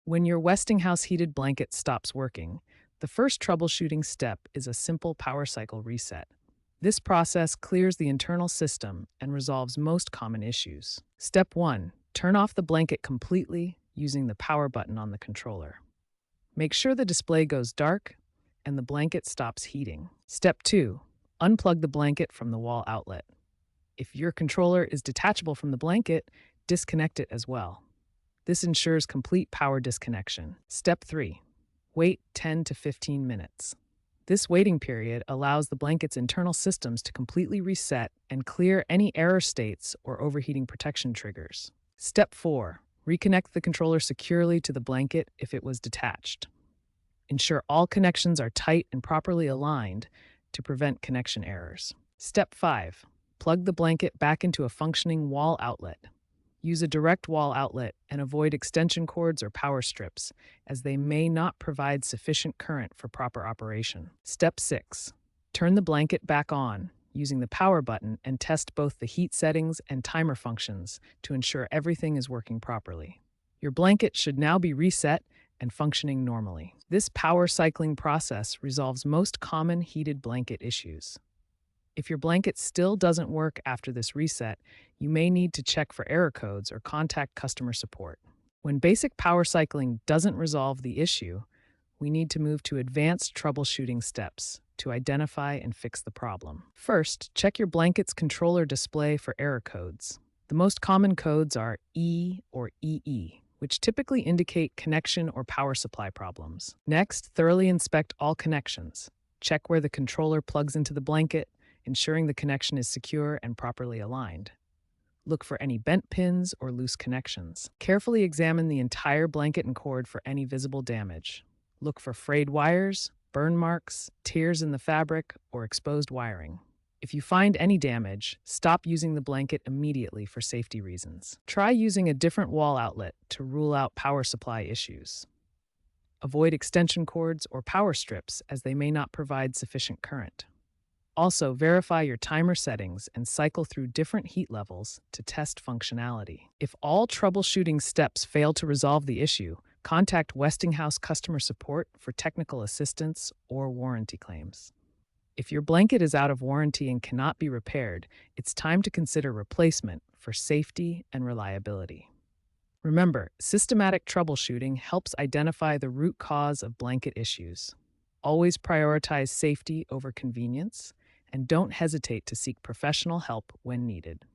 When your Westinghouse heated blanket stops working, the first troubleshooting step is a simple power cycle reset. This process clears the internal system and resolves most common issues. Step 1. Turn off the blanket completely using the power button on the controller. Make sure the display goes dark and the blanket stops heating. Step 2. Unplug the blanket from the wall outlet. If your controller is detachable from the blanket, disconnect it as well. This ensures complete power disconnection. Step 3. Wait 10 to 15 minutes. This waiting period allows the blanket's internal systems to completely reset and clear any error states or overheating protection triggers. Step 4. Reconnect the controller securely to the blanket if it was detached. Ensure all connections are tight and properly aligned to prevent connection errors. Step 5. Plug the blanket back into a functioning wall outlet. Use a direct wall outlet and avoid extension cords or power strips, as they may not provide sufficient current for proper operation. Step 6. Turn the blanket back on using the power button and test both the heat settings and timer functions to ensure everything is working properly. Your blanket should now be reset and functioning normally. This power cycling process resolves most common heated blanket issues. If your blanket still doesn't work after this reset, you may need to check for error codes or contact customer support. When basic power cycling doesn't resolve the issue, we need to move to advanced troubleshooting steps to identify and fix the problem. First, check your blanket's controller display for error codes. The most common codes are E or EE, which typically indicate connection or power supply problems. Next, thoroughly inspect all connections. Check where the controller plugs into the blanket, ensuring the connection is secure and properly aligned. Look for any bent pins or loose connections. Carefully examine the entire blanket and cord for any visible damage. Look for frayed wires, burn marks, tears in the fabric, or exposed wiring. If you find any damage, stop using the blanket immediately for safety reasons. Try using a different wall outlet to rule out power supply issues. Avoid extension cords or power strips as they may not provide sufficient current. Also, verify your timer settings and cycle through different heat levels to test functionality. If all troubleshooting steps fail to resolve the issue, contact Westinghouse customer support for technical assistance or warranty claims. If your blanket is out of warranty and cannot be repaired, it's time to consider replacement for safety and reliability. Remember, systematic troubleshooting helps identify the root cause of blanket issues. Always prioritize safety over convenience, and don't hesitate to seek professional help when needed.